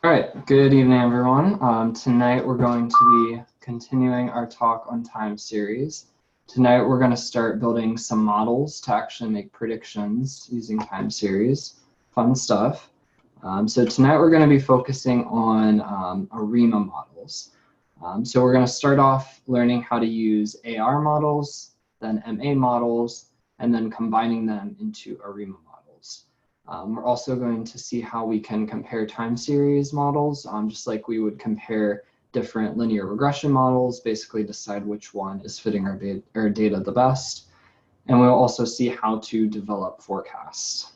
All right, good evening, everyone. Tonight we're going to be continuing our talk on time series. Tonight we're going to start building some models to actually make predictions using time series. Fun stuff. So tonight we're going to be focusing on ARIMA models. So we're going to start off learning how to use AR models, then MA models, and then combining them into ARIMA models. We're also going to see how we can compare time series models, just like we would compare different linear regression models, basically decide which one is fitting our data the best. And we'll also see how to develop forecasts.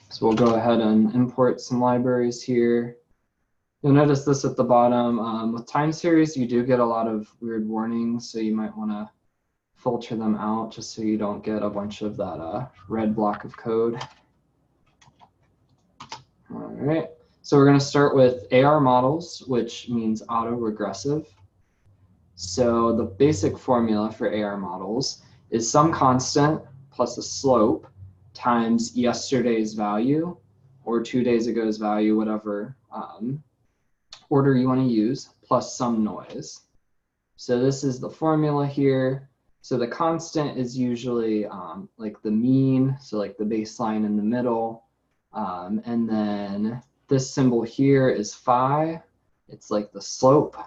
So we'll go ahead and import some libraries here. You'll notice this at the bottom. With time series, you do get a lot of weird warnings, so you might want to filter them out just so you don't get a bunch of that red block of code. All right, so we're going to start with AR models, which means autoregressive. So the basic formula for AR models is some constant plus a slope times yesterday's value or 2 days ago's value, whatever order you want to use, plus some noise. So this is the formula here. So the constant is usually like the mean, so like the baseline in the middle. And then this symbol here is phi. It's like the slope.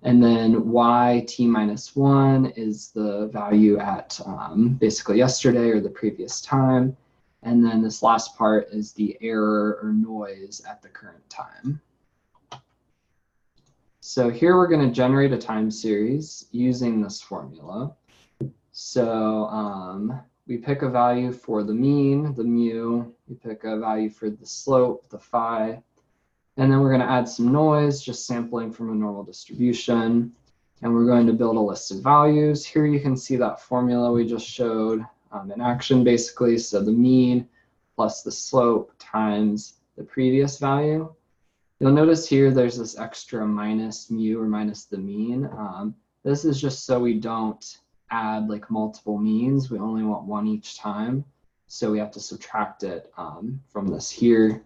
And then y t minus 1 is the value at basically yesterday or the previous time. And then this last part is the error or noise at the current time. So here we're going to generate a time series using this formula. So we pick a value for the mean, the mu, we pick a value for the slope, the phi, and then we're going to add some noise, just sampling from a normal distribution. And we're going to build a list of values. Here you can see that formula we just showed in action, basically. So the mean plus the slope times the previous value. You'll notice here there's this extra minus mu or minus the mean. This is just so we don't add like multiple means. We only want one each time. So we have to subtract it from this here.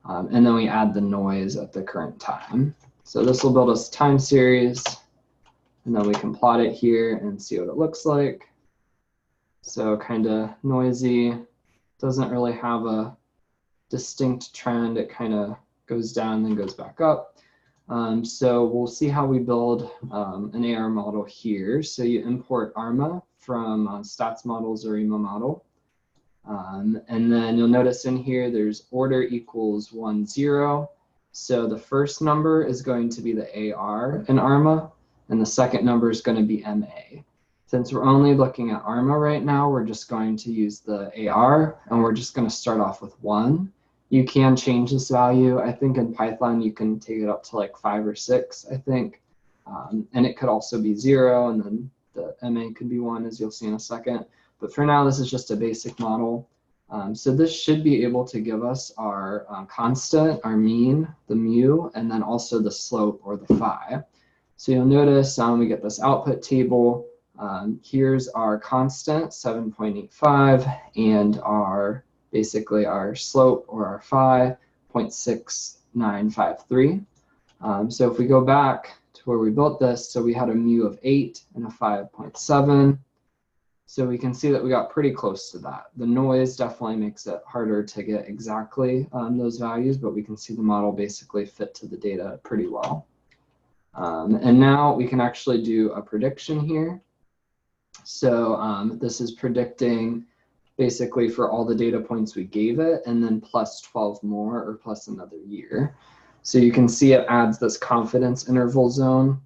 And then we add the noise at the current time. So this will build us a time series. And then we can plot it here and see what it looks like. So kind of noisy. Doesn't really have a distinct trend. It kind of goes down then goes back up. So we'll see how we build an AR model here. So you import ARIMA from stats models or ARIMA model. And then you'll notice in here there's order equals 1, 0. So the first number is going to be the AR in ARIMA, and the second number is going to be MA. Since we're only looking at ARIMA right now, we're just going to use the AR, and we're just going to start off with 1. You can change this value. I think in Python you can take it up to like 5 or 6, I think. And it could also be 0, and then the MA could be 1, as you'll see in a second. But for now, this is just a basic model. So this should be able to give us our constant, our mean, the mu, and then also the slope or the phi. So you'll notice we get this output table. Here's our constant, 7.85, and our basically our slope or our phi, 0.6953. So if we go back to where we built this, so we had a mu of 8 and a phi of 0.7. So we can see that we got pretty close to that. The noise definitely makes it harder to get exactly those values, but we can see the model basically fit to the data pretty well. And now we can actually do a prediction here. So this is predicting basically for all the data points we gave it, and then plus 12 more or plus another year. So you can see it adds this confidence interval zone.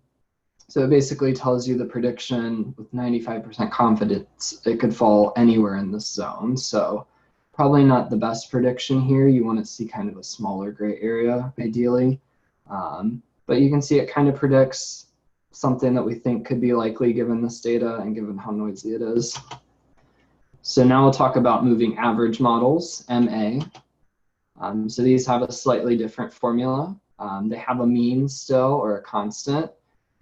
So it basically tells you the prediction with 95% confidence, it could fall anywhere in this zone. So probably not the best prediction here. You want to see kind of a smaller gray area, ideally. But you can see it kind of predicts something that we think could be likely given this data and given how noisy it is. So now we'll talk about moving average models, MA. So these have a slightly different formula. They have a mean still or a constant,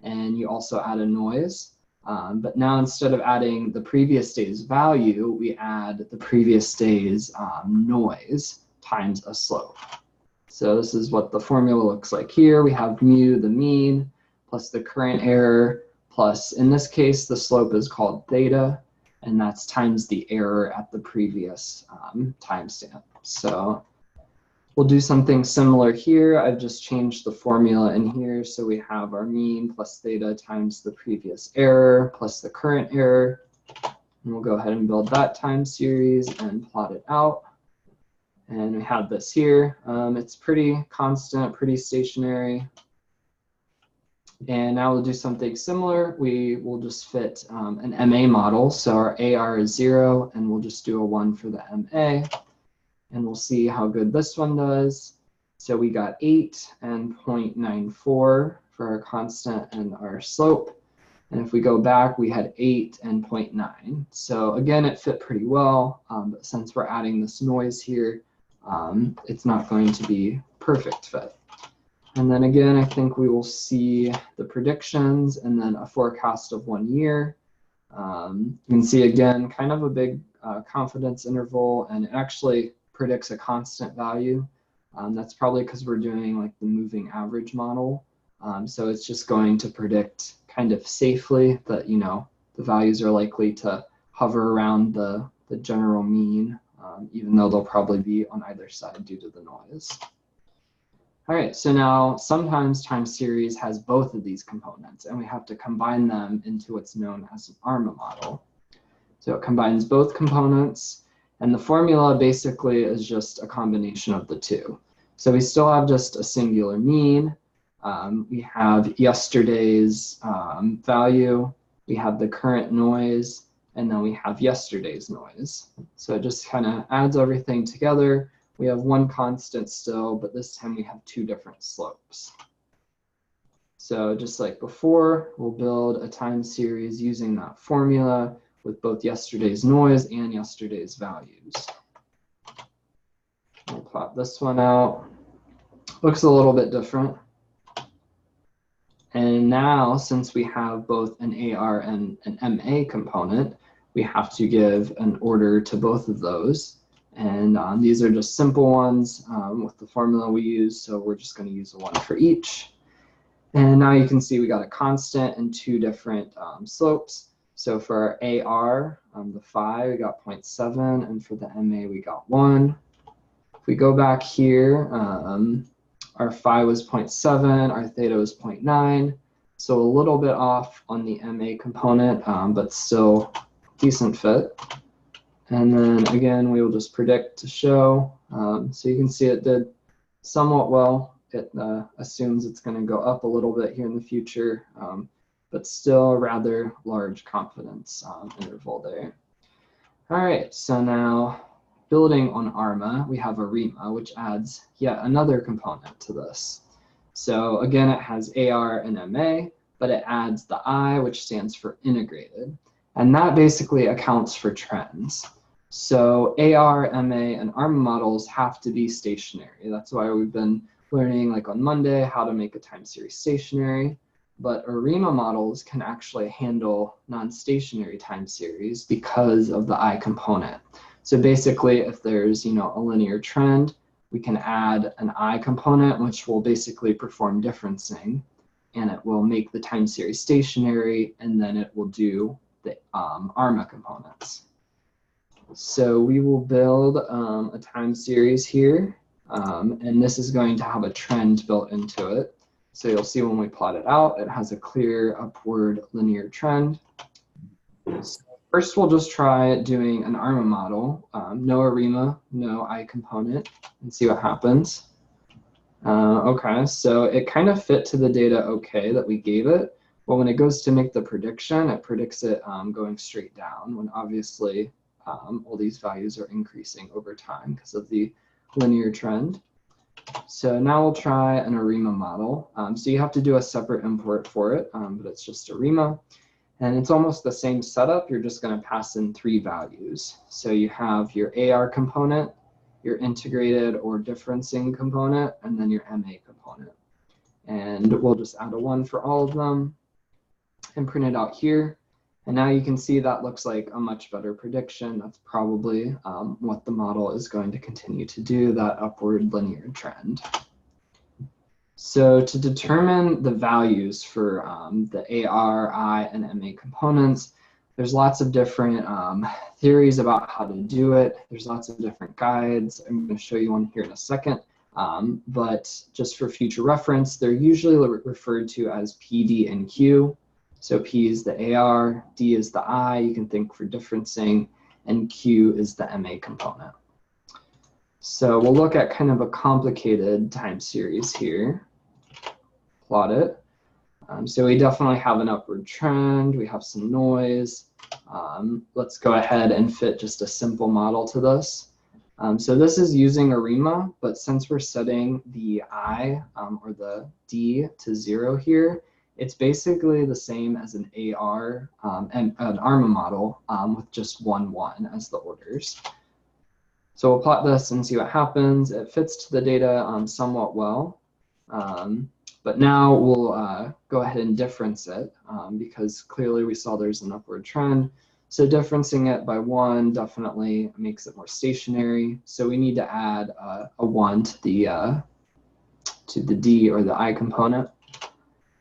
and you also add a noise. But now instead of adding the previous day's value, we add the previous day's noise times a slope. So this is what the formula looks like here. We have mu, the mean, plus the current error, plus, in this case, the slope is called theta, and that's times the error at the previous timestamp. So we'll do something similar here. I've just changed the formula in here. So we have our mean plus theta times the previous error plus the current error. And we'll go ahead and build that time series and plot it out. And we have this here. It's pretty constant, pretty stationary. And now we'll do something similar. We will just fit an MA model. So our AR is 0, and we'll just do a 1 for the MA. And we'll see how good this one does. So we got 8 and 0.94 for our constant and our slope. And if we go back, we had 8 and 0.9. So again, it fit pretty well. But since we're adding this noise here, it's not going to be perfect fit. And then again, I think we will see the predictions and then a forecast of 1 year. You can see again, kind of a big confidence interval, and it actually predicts a constant value. That's probably because we're doing like the moving average model. So it's just going to predict kind of safely that, you know, the values are likely to hover around the general mean, even though they'll probably be on either side due to the noise. All right, so now sometimes time series has both of these components, and we have to combine them into what's known as an ARIMA model. So it combines both components, and the formula basically is just a combination of the two. So we still have just a singular mean. We have yesterday's value, we have the current noise, and then we have yesterday's noise. So it just kind of adds everything together. We have one constant still, but this time we have 2 different slopes. So just like before, we'll build a time series using that formula with both yesterday's noise and yesterday's values. I'll plot this one out. Looks a little bit different. And now, since we have both an AR and an MA component, we have to give an order to both of those. And these are just simple ones with the formula we use, so we're just going to use a 1 for each. And now you can see we got a constant and 2 different slopes. So for our AR, the phi, we got 0.7, and for the MA, we got 1. If we go back here, our phi was 0.7, our theta was 0.9, so a little bit off on the MA component, but still decent fit. And then again, we will just predict to show. So you can see it did somewhat well. It assumes it's going to go up a little bit here in the future, but still a rather large confidence interval there. All right, so now building on ARIMA, we have ARIMA, which adds yet another component to this. So again, it has AR and MA, but it adds the I, which stands for integrated. And that basically accounts for trends. So AR, MA, and ARIMA models have to be stationary. That's why we've been learning, like on Monday, how to make a time series stationary. But ARIMA models can actually handle non-stationary time series because of the I component. So basically, if there's, you know, a linear trend, we can add an I component, which will basically perform differencing, and it will make the time series stationary, and then it will do the ARIMA components. So we will build a time series here, and this is going to have a trend built into it. So you'll see when we plot it out, it has a clear upward linear trend. So first, we'll just try doing an ARIMA model, no ARIMA, no I component, and see what happens. Okay, so it kind of fit to the data okay that we gave it, but when it goes to make the prediction, it predicts it going straight down when obviously all these values are increasing over time because of the linear trend. So now we'll try an ARIMA model. So you have to do a separate import for it, but it's just ARIMA. And it's almost the same setup. You're just going to pass in 3 values. So you have your AR component, your integrated or differencing component, and then your MA component. And we'll just add a 1 for all of them and print it out here. And now you can see that looks like a much better prediction. That's probably what the model is going to continue to do, that upward linear trend. So to determine the values for the AR, I, and MA components, there's lots of different theories about how to do it. There's lots of different guides. I'm going to show you one here in a second. But just for future reference, they're usually referred to as P, D, and Q. So P is the AR, D is the I, you can think for differencing, and Q is the MA component. So we'll look at kind of a complicated time series here. Plot it. So we definitely have an upward trend. We have some noise. Let's go ahead and fit just a simple model to this. So this is using ARIMA, but since we're setting the I or the D to 0 here, it's basically the same as an AR and an ARIMA model with just 1, 1 as the orders. So we'll plot this and see what happens. It fits to the data somewhat well. But now we'll go ahead and difference it because clearly we saw there's an upward trend. So differencing it by 1 definitely makes it more stationary. So we need to add a 1 to the D or the I component.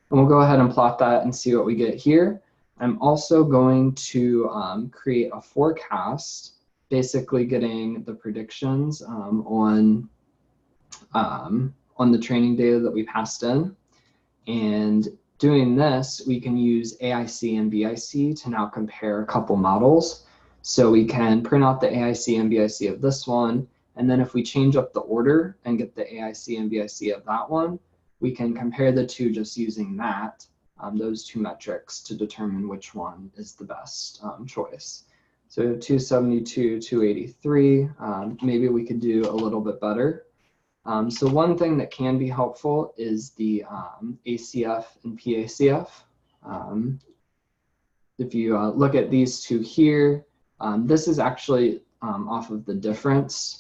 And we'll go ahead and plot that and see what we get here. I'm also going to create a forecast, basically getting the predictions on the training data that we passed in. And doing this, we can use AIC and BIC to now compare a couple models. So we can print out the AIC and BIC of this one, and then if we change up the order and get the AIC and BIC of that one, we can compare the two just using that, those two metrics to determine which one is the best choice. So we have 272, 283, maybe we could do a little bit better. So one thing that can be helpful is the ACF and PACF. If you look at these two here, this is actually off of the difference.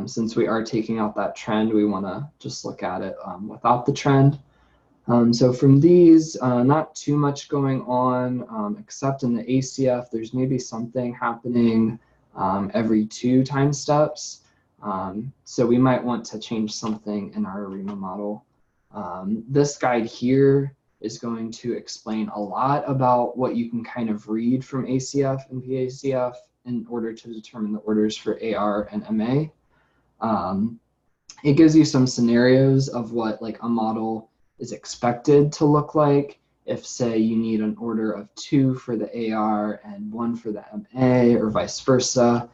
Since we are taking out that trend, we want to just look at it without the trend. So from these, not too much going on, except in the ACF, there's maybe something happening every 2 time steps. So we might want to change something in our ARIMA model. This guide here is going to explain a lot about what you can kind of read from ACF and PACF in order to determine the orders for AR and MA. It gives you some scenarios of what like a model is expected to look like if, say, you need an order of 2 for the AR and 1 for the MA or vice versa.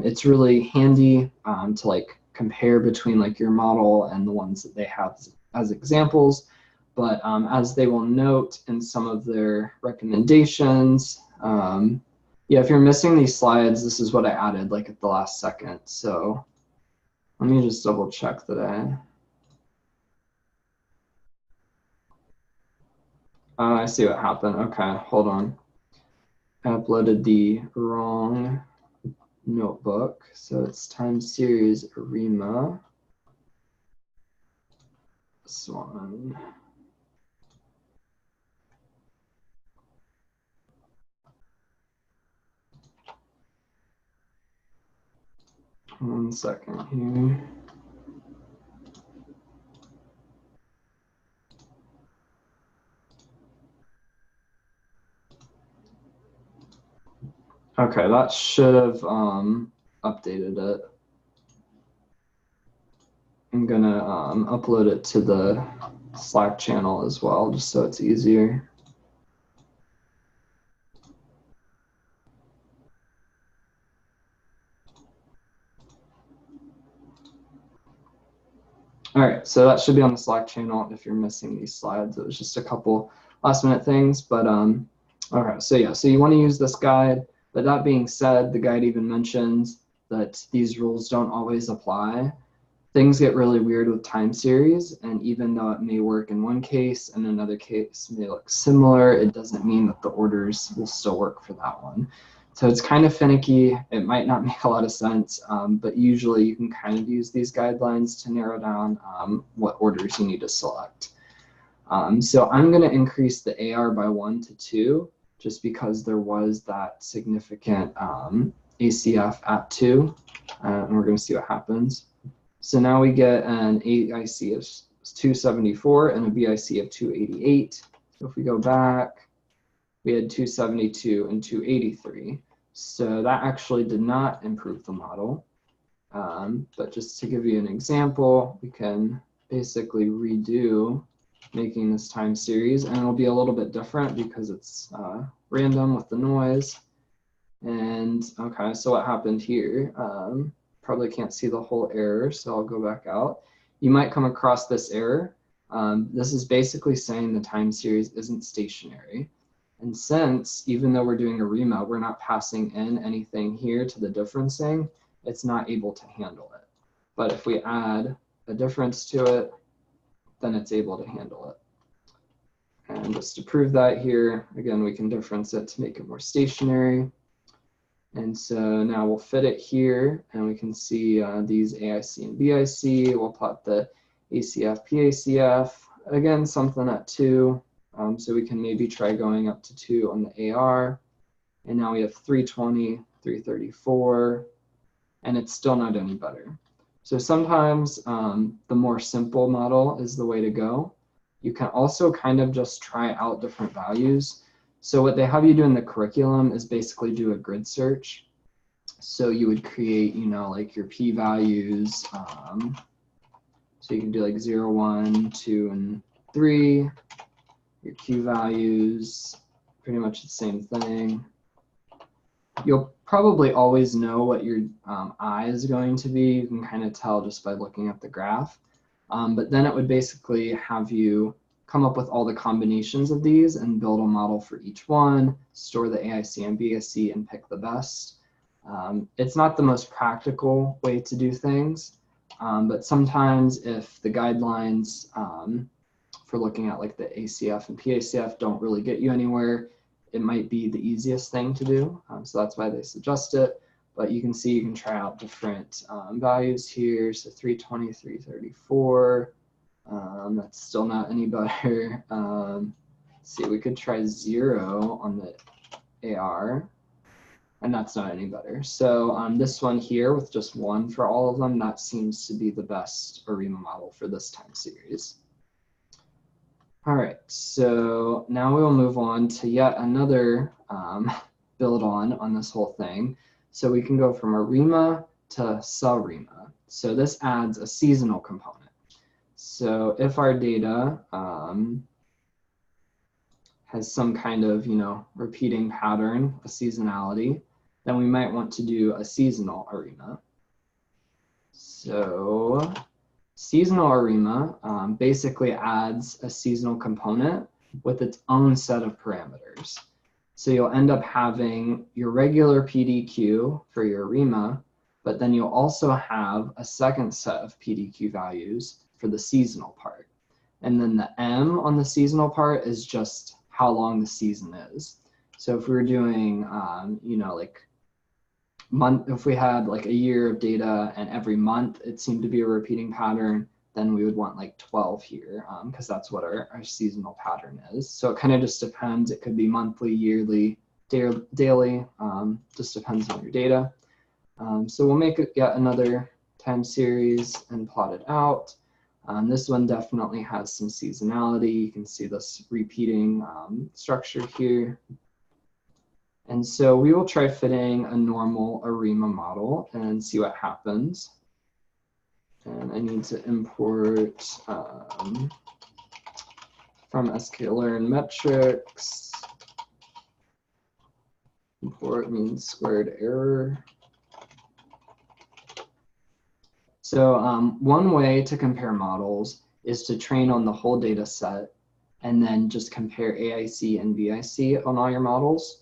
It's really handy to like compare between like your model and the ones that they have as examples. But as they will note in some of their recommendations, yeah, if you're missing these slides, this is what I added like at the last second. So let me just double check that I see what happened. Okay, hold on. I uploaded the wrong notebook. So it's time series ARIMA. This one. One second here. Okay, that should have updated it. I'm gonna upload it to the Slack channel as well, just so it's easier. All right, so that should be on the Slack channel if you're missing these slides. It was just a couple last minute things, but okay, so yeah, so you want to use this guide, but that being said, the guide even mentions that these rules don't always apply. Things get really weird with time series, and even though it may work in one case and another case may look similar, it doesn't mean that the orders will still work for that one. So it's kind of finicky. It might not make a lot of sense, but usually you can kind of use these guidelines to narrow down what orders you need to select. So I'm going to increase the AR by 1 to 2, just because there was that significant ACF at 2, and we're going to see what happens. So now we get an AIC was 274 and a BIC of 288. So if we go back, we had 272 and 283. So that actually did not improve the model. But just to give you an example, we can basically redo making this time series, and it'll be a little bit different because it's random with the noise. And okay, so what happened here? Probably can't see the whole error, so I'll go back out. You might come across this error. This is basically saying the time series isn't stationary. And since, even though we're doing ARIMA, we're not passing in anything here to the differencing, it's not able to handle it. But if we add a difference to it, then it's able to handle it. And just to prove that here, again, we can difference it to make it more stationary. And so now we'll fit it here, and we can see these AIC and BIC. We'll plot the ACF, PACF, again, something at 2. So we can maybe try going up to 2 on the AR. And now we have 320, 334, and it's still not any better. So sometimes the more simple model is the way to go. You can also kind of just try out different values. So what they have you do in the curriculum is basically do a grid search. So you would create, you know, like your p-values. So you can do like 0, 1, 2, and 3. Your q-values, pretty much the same thing. You'll probably always know what your I is going to be. You can kind of tell just by looking at the graph. But then it would basically have you come up with all the combinations of these and build a model for each one, store the AIC and BIC, and pick the best. It's not the most practical way to do things, but sometimes if the guidelines for looking at like the ACF and PACF don't really get you anywhere, it might be the easiest thing to do. So that's why they suggest it. But you can see you can try out different values here. So 320, 334. That's still not any better. Let's see, we could try 0 on the AR, and that's not any better. So this one here with just 1 for all of them, that seems to be the best ARIMA model for this time series. All right, so now we will move on to yet another build on this whole thing. So we can go from ARIMA to SARIMA. So this adds a seasonal component. So if our data has some kind of, you know, repeating pattern, a seasonality, then we might want to do a seasonal ARIMA. So seasonal ARIMA basically adds a seasonal component with its own set of parameters. So you'll end up having your regular PDQ for your ARIMA, but then you'll also have a second set of PDQ values for the seasonal part. And then the M on the seasonal part is just how long the season is. So if we were doing, you know, like if we had like a year of data and every month it seemed to be a repeating pattern, then we would want like 12 here because that's what our seasonal pattern is. So it kind of just depends. It could be monthly, yearly, daily, just depends on your data. So we'll make yet another time series and plot it out. This one definitely has some seasonality. You can see this repeating structure here. And so we will try fitting a normal ARIMA model and see what happens. And I need to import from sklearn metrics. Import means squared error. So one way to compare models is to train on the whole data set and then just compare AIC and BIC on all your models.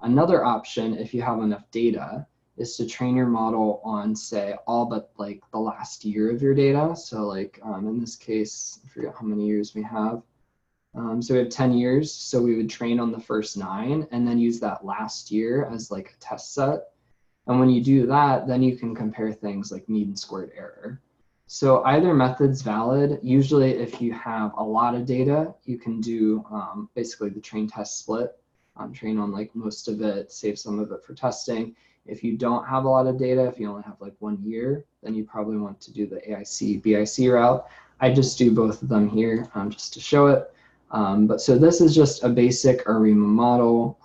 Another option, if you have enough data, is to train your model on, say, all but like the last year of your data. So like in this case, I forget how many years we have. So we have 10 years. So we would train on the first 9 and then use that last year as like a test set. And when you do that, then you can compare things like mean and squared error. So either method's valid. Usually if you have a lot of data, you can do basically the train test split. Train on like most of it, save some of it for testing. If you don't have a lot of data, if you only have like 1 year, then you probably want to do the AIC, BIC route. I just do both of them here just to show it. But so this is just a basic ARIMA model.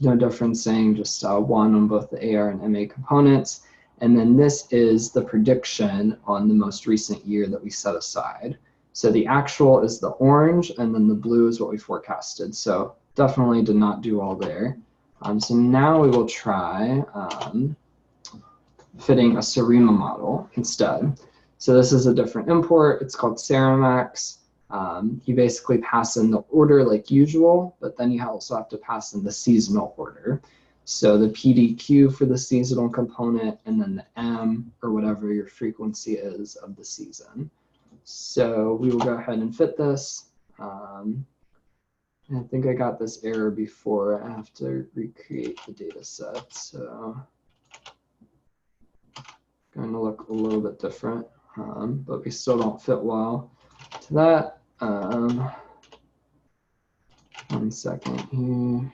No differencing, just 1 on both the AR and MA components. And then this is the prediction on the most recent year that we set aside. So the actual is the orange, and then the blue is what we forecasted. So definitely did not do all there. So now we will try fitting a SARIMA model instead. So this is a different import. It's called Ceramax. You basically pass in the order like usual, but then you also have to pass in the seasonal order. So the PDQ for the seasonal component, and then the M, or whatever your frequency is of the season. So we will go ahead and fit this. I think I got this error before. I have to recreate the data set. So going to look a little bit different, but we still don't fit well to that. 1 second here.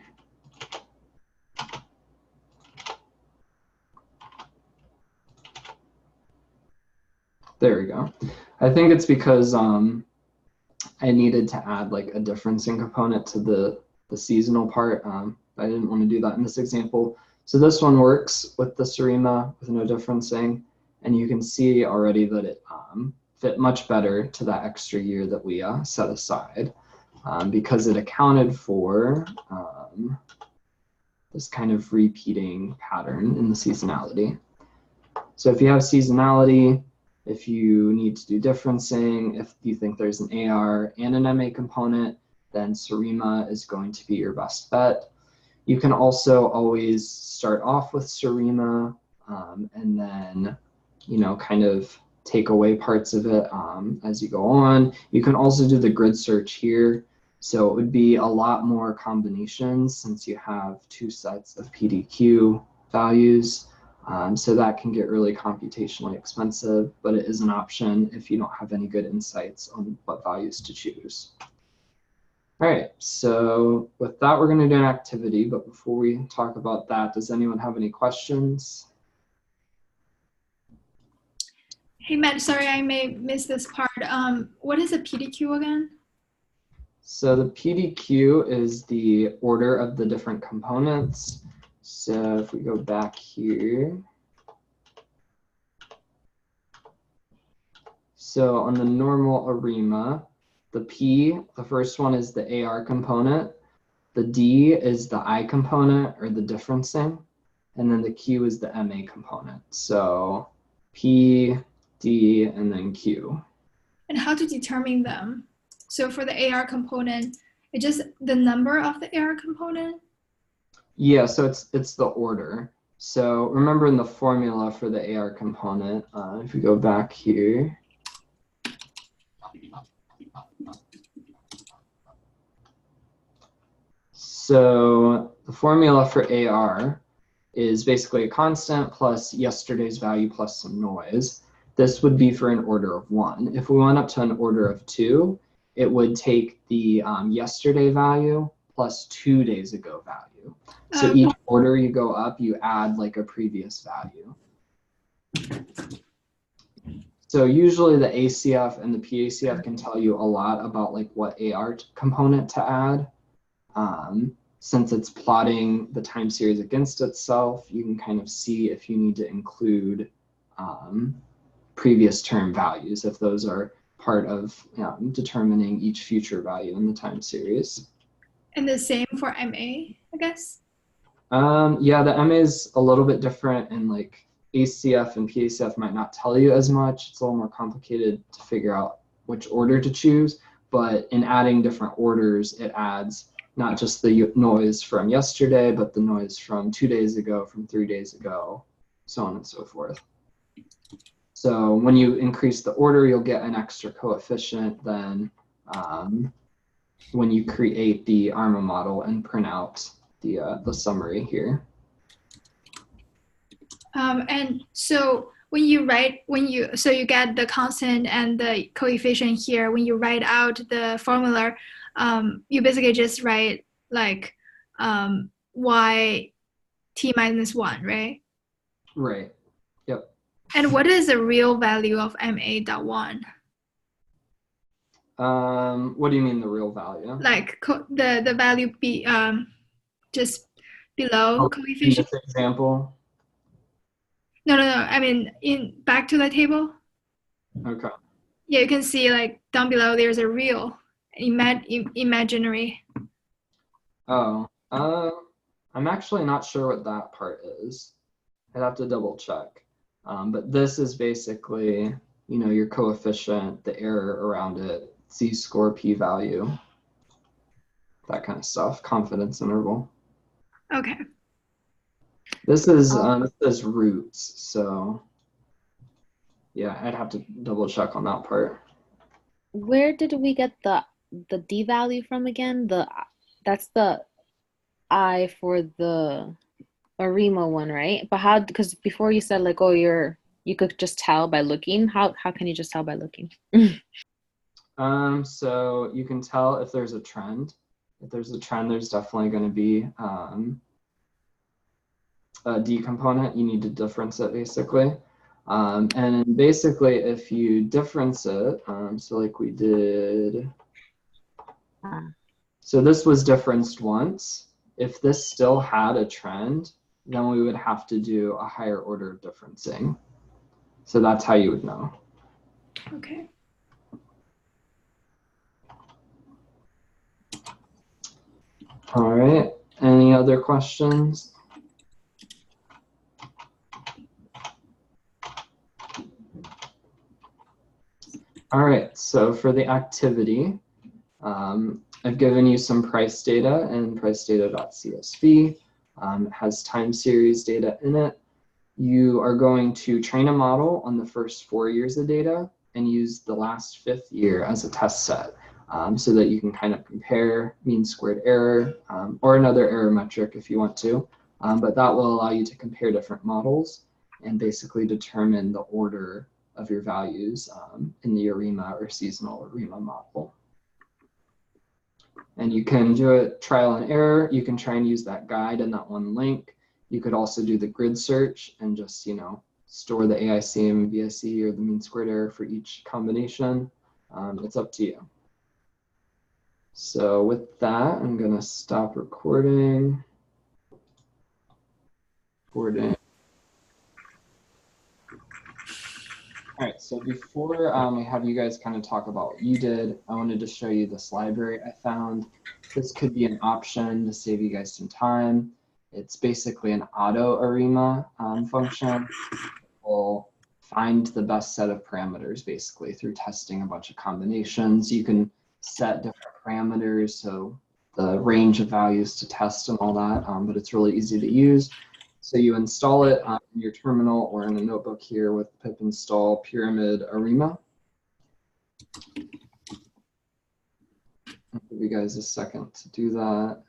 There we go. I think it's because I needed to add like a differencing component to the seasonal part. I didn't want to do that in this example. So this one works with the SARIMA with no differencing, and you can see already that it fit much better to that extra year that we set aside because it accounted for this kind of repeating pattern in the seasonality. So if you have seasonality, if you need to do differencing, if you think there's an AR and an MA component, then SARIMA is going to be your best bet. You can also always start off with SARIMA and then, kind of take away parts of it as you go on. You can also do the grid search here. So it would be a lot more combinations since you have 2 sets of PDQ values. So that can get really computationally expensive, but it is an option if you don't have any good insights on what values to choose. All right, so with that, we're going to do an activity, but before we talk about that, does anyone have any questions? Hey, Matt, sorry, I may miss this part. What is a PDQ again? So the PDQ is the order of the different components. So if we go back here, so on the normal ARIMA, the P, the first one is the AR component, the D is the I component or the differencing, and then the Q is the MA component. So P, D, and then Q. And how to determine them? So for the AR component, it's just the number of the AR component? Yeah, so it's the order. So remember in the formula for the AR component, if we go back here, so the formula for AR is basically a constant plus yesterday's value plus some noise. This would be for an order of 1. If we went up to an order of 2, it would take the yesterday value plus 2 days ago value. So each order you go up, you add like a previous value. So usually the ACF and the PACF can tell you a lot about like what AR component to add. Since it's plotting the time series against itself, you can kind of see if you need to include previous term values, if those are part of determining each future value in the time series. And the same for MA, I guess? Yeah, the MA is a little bit different, and like ACF and PACF might not tell you as much. It's a little more complicated to figure out which order to choose, but in adding different orders, it adds not just the noise from yesterday, but the noise from 2 days ago, from 3 days ago, so on and so forth. So when you increase the order, you'll get an extra coefficient than when you create the ARIMA model and print out the summary here. And so when you write, so you get the constant and the coefficient here, when you write out the formula, you basically just write like y t minus 1, right? Right. Yep. And what is the real value of MA.1? What do you mean the real value? Like the value be just below Oh, in coefficient? this example? No, no, no. I mean, in back to the table. Okay. Yeah, you can see like down below there's a real imaginary. Oh, I'm actually not sure what that part is. I'd have to double check. But this is basically, you know, your coefficient, the error around it, z-score, p-value, that kind of stuff, confidence interval. Okay. This is roots, so yeah, I'd have to double check on that part. Where did we get the D value from again? That's the I for the ARIMA one, right? But how, because before you said like, oh, you could just tell by looking. How can you just tell by looking? So you can tell if there's a trend. If there's a trend, there's definitely going to be a D component. You need to difference it basically. And basically, if you difference it, so like we did, so this was differenced once. If this still had a trend, then we would have to do a higher order of differencing. So that's how you would know. Okay. All right, any other questions? All right, so for the activity, I've given you some price data in pricedata.csv. It has time series data in it. You are going to train a model on the first 4 years of data and use the last 5th year as a test set so that you can kind of compare mean squared error or another error metric if you want to. But that will allow you to compare different models and basically determine the order of your values in the ARIMA or seasonal ARIMA model. And you can do it trial and error. You can try and use that guide and that one link. You could also do the grid search and just, you know, store the AICM, VIC, or the mean squared error for each combination. It's up to you. So with that, I'm going to stop recording. All right, so before we have you guys kind of talk about what you did, I wanted to show you this library I found. This could be an option to save you guys some time. It's basically an auto ARIMA function. It will find the best set of parameters basically through testing a bunch of combinations. You can set different parameters, so the range of values to test and all that, but it's really easy to use. So you install it in your terminal or in a notebook here with pip install pyramid ARIMA. I'll give you guys a second to do that.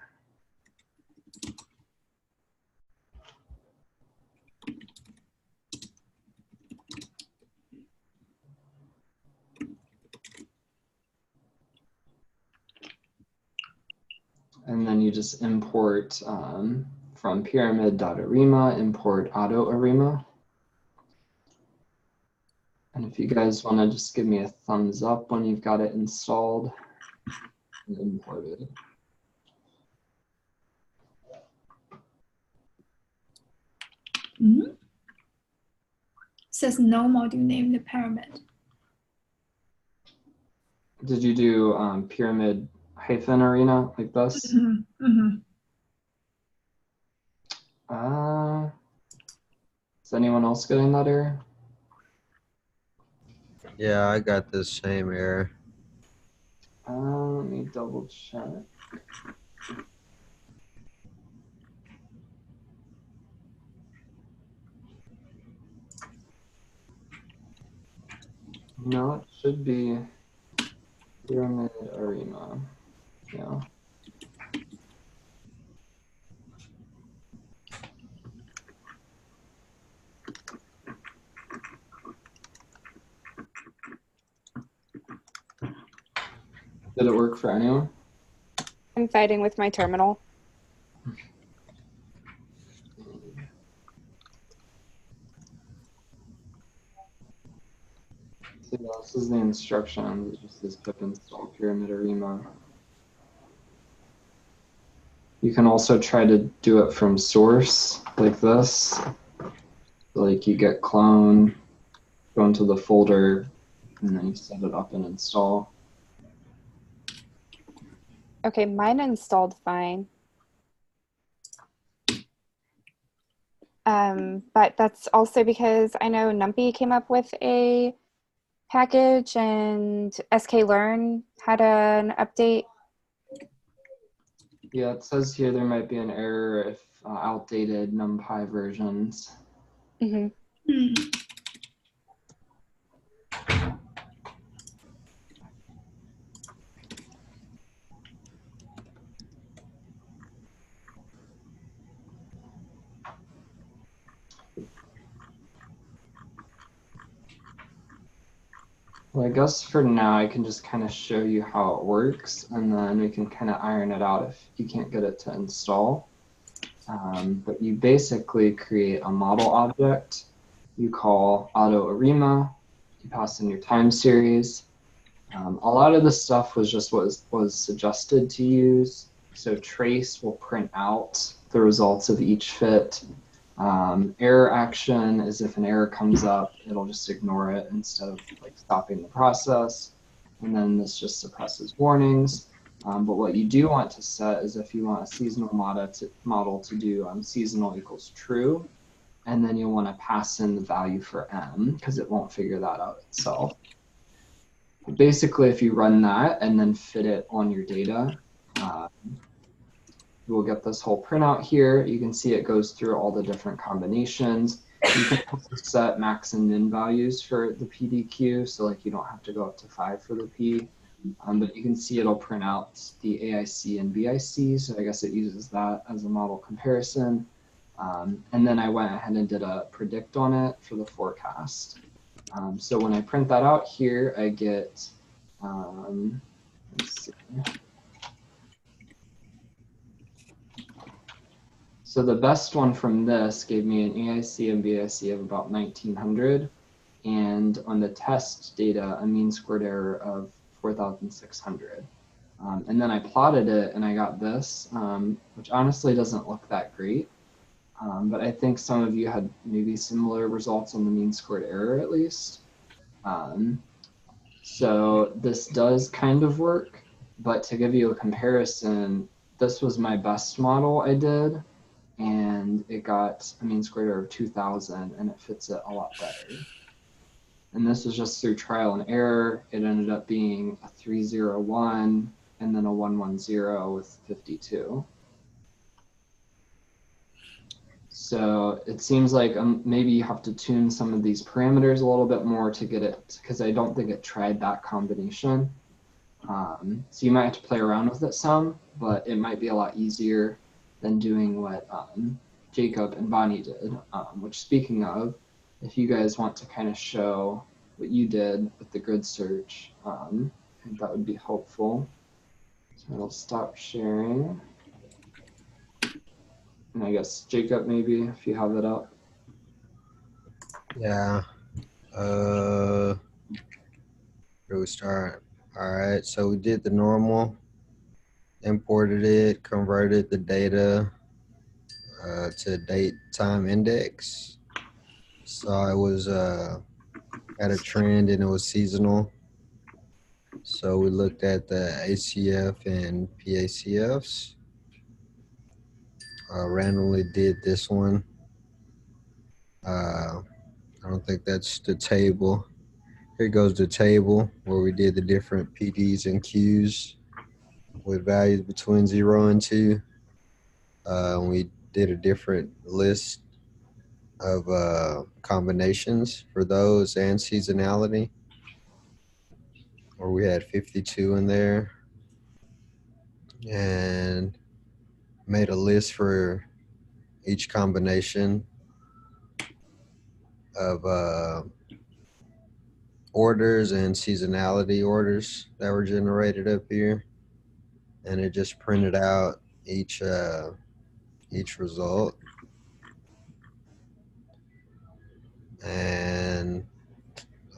And then you just import from pyramid.arima, import auto ARIMA. And if you guys want to just give me a thumbs up when you've got it installed and imported. Mm-hmm. Says no module name the pyramid. Did you do pyramid hyphen arena like this? Mm-hmm. Mm-hmm. Is anyone else getting that error? Yeah, I got this same error. Let me double check. No, it should be pyramid ARIMA. Yeah. Did it work for anyone? I'm fighting with my terminal. So This is the instructions. It just says pip install pyramid ARIMA. You can also try to do it from source like this. Like you get clone, go into the folder, and then you set it up and install. Okay, mine installed fine. But that's also because I know NumPy came up with a package and sklearn had an update. Yeah, it says here there might be an error if outdated NumPy versions. Mm-hmm. Hmm. Well, I guess for now I can just kind of show you how it works, and then we can kind of iron it out if you can't get it to install. But you basically create a model object you call auto ARIMA. You pass in your time series. A lot of this stuff was just what was suggested to use. So trace will print out the results of each fit. Error action is if an error comes up, it'll just ignore it instead of like stopping the process. And then this just suppresses warnings. But what you do want to set is if you want a seasonal model to do seasonal equals true, and then you'll want to pass in the value for m because it won't figure that out itself. But basically, if you run that and then fit it on your data, you will get this whole printout here. You can see it goes through all the different combinations. You can also set max and min values for the PDQ, so like you don't have to go up to 5 for the P. But you can see it'll print out the AIC and BIC, so I guess it uses that as a model comparison. And then I went ahead and did a predict on it for the forecast. So when I print that out here, I get, let's see. So the best one from this gave me an AIC and BIC of about 1900, and on the test data, a mean squared error of 4,600. And then I plotted it and I got this, which honestly doesn't look that great. But I think some of you had maybe similar results on the mean squared error at least. So this does kind of work, but to give you a comparison, this was my best model I did, and it got a mean squared error of 2,000, and it fits it a lot better. And this was just through trial and error. It ended up being a 301 and then a 110 with 52. So it seems like maybe you have to tune some of these parameters a little bit more to get it, because I don't think it tried that combination. So you might have to play around with it some, but it might be a lot easier than doing what Jacob and Bonnie did, which, speaking of, if you guys want to kind of show what you did with the grid search, I think that would be helpful. So I'll stop sharing. And I guess Jacob, maybe if you have it up. Yeah. Where do we start? All right. So we did the normal, imported it, converted the data to date time index. So it was had a trend and it was seasonal. So we looked at the ACF and PACFs. Randomly did this one. I don't think that's the table. Here goes the table where we did the different PDs and Qs with values between 0 and 2. We did a different list of combinations for those and seasonality, where we had 52 in there, and made a list for each combination of orders and seasonality orders that were generated up here, and it just printed out each result. And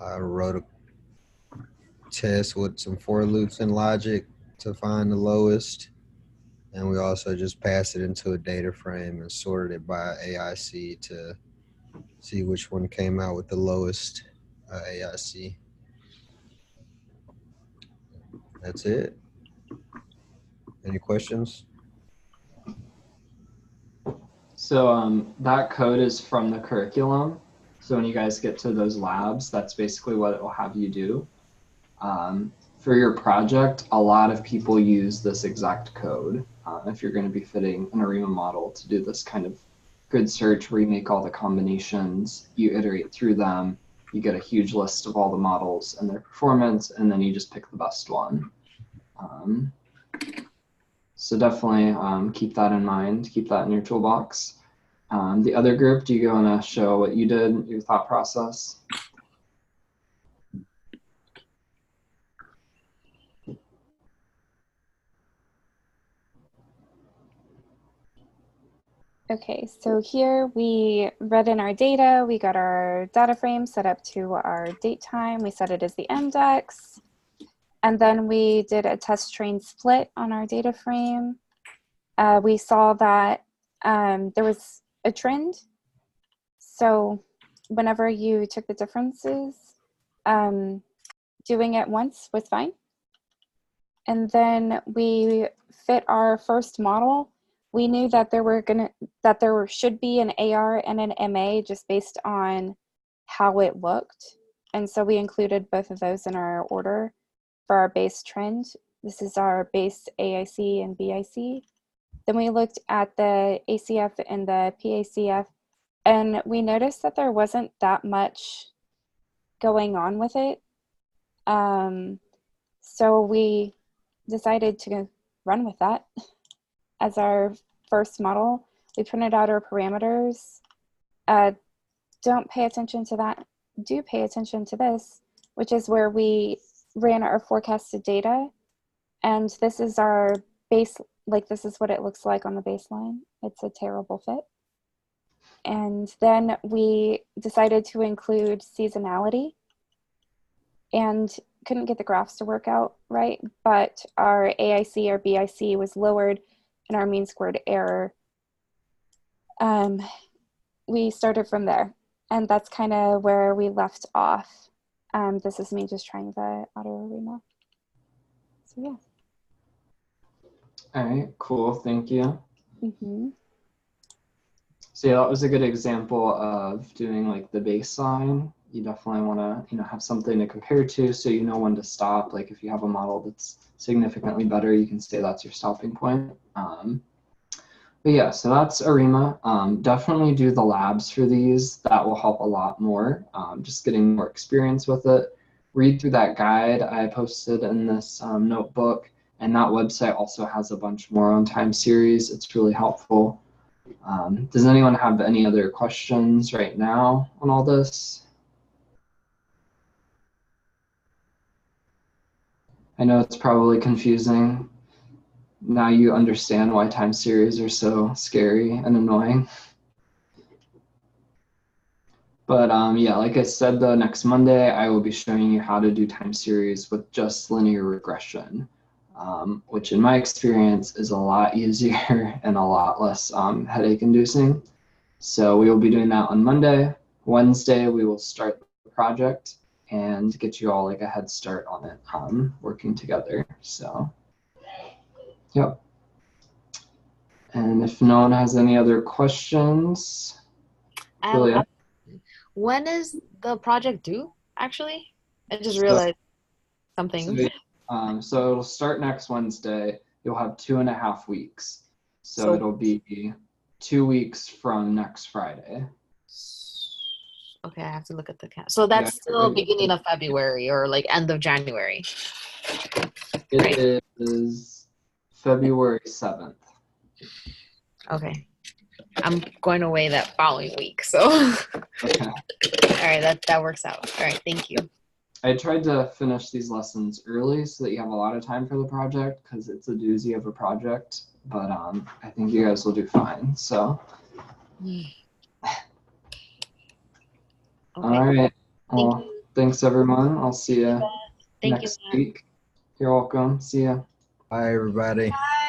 I wrote test with some for loops and logic to find the lowest. And we also just passed it into a data frame and sorted it by AIC to see which one came out with the lowest AIC. That's it. Any questions? So that code is from the curriculum. So when you guys get to those labs, that's basically what it will have you do. For your project, a lot of people use this exact code. If you're going to be fitting an ARIMA model to do this kind of grid search where you make all the combinations, you iterate through them, you get a huge list of all the models and their performance, and then you just pick the best one. So definitely keep that in mind, keep that in your toolbox. The other group, do you want to show what you did, your thought process? Okay, so here we read in our data, we got our data frame set up to our date time, we set it as the index, and then we did a test train split on our data frame. We saw that there was a trend. So whenever you took the differences, doing it once was fine. And then we fit our first model. We knew that there should be an AR and an MA just based on how it looked. And so we included both of those in our order for our base trend. This is our base AIC and BIC. Then we looked at the ACF and the PACF, and we noticed that there wasn't that much going on with it. So we decided to run with that as our first model. We printed out our parameters. Don't pay attention to that. Do pay attention to this, which is where we ran our forecasted data. And this is our base, like this is what it looks like on the baseline. It's a terrible fit. And then we decided to include seasonality and couldn't get the graphs to work out right, but our AIC or BIC was lowered and our mean squared error. We started from there, and that's kind of where we left off. This is me just trying the auto ARIMA. So yeah. All right, cool, thank you. Mm-hmm. So yeah, that was a good example of doing like the baseline. You definitely want to, have something to compare to so you know when to stop. Like if you have a model that's significantly better, you can say that's your stopping point. But yeah, so that's ARIMA. Definitely do the labs for these. That will help a lot more. Just getting more experience with it. Read through that guide I posted in this notebook, and that website also has a bunch more on time series. It's really helpful. Does anyone have any other questions right now on all this? I know it's probably confusing. Now you understand why time series are so scary and annoying. But yeah, like I said, though, next Monday, I will be showing you how to do time series with just linear regression, which in my experience is a lot easier and a lot less headache inducing. So we will be doing that on Monday. Wednesday, we will start the project and get you all like a head start on it, working together. So, yep. And if no one has any other questions, Julia. When is the project due, actually? I just realized something. So it'll start next Wednesday. You'll have 2.5 weeks. So it'll be 2 weeks from next Friday. Okay, I have to look at the calendar. So that's still beginning of February or like end of January. It is February 7th. Okay. I'm going away that following week, so. Okay. All right, that works out. All right, thank you. I tried to finish these lessons early so that you have a lot of time for the project because it's a doozy of a project, but I think you guys will do fine, so. Okay. All right. Well, thanks everyone. I'll see you Thank next you, Matt. week. You're welcome. See ya. Bye, everybody. Bye.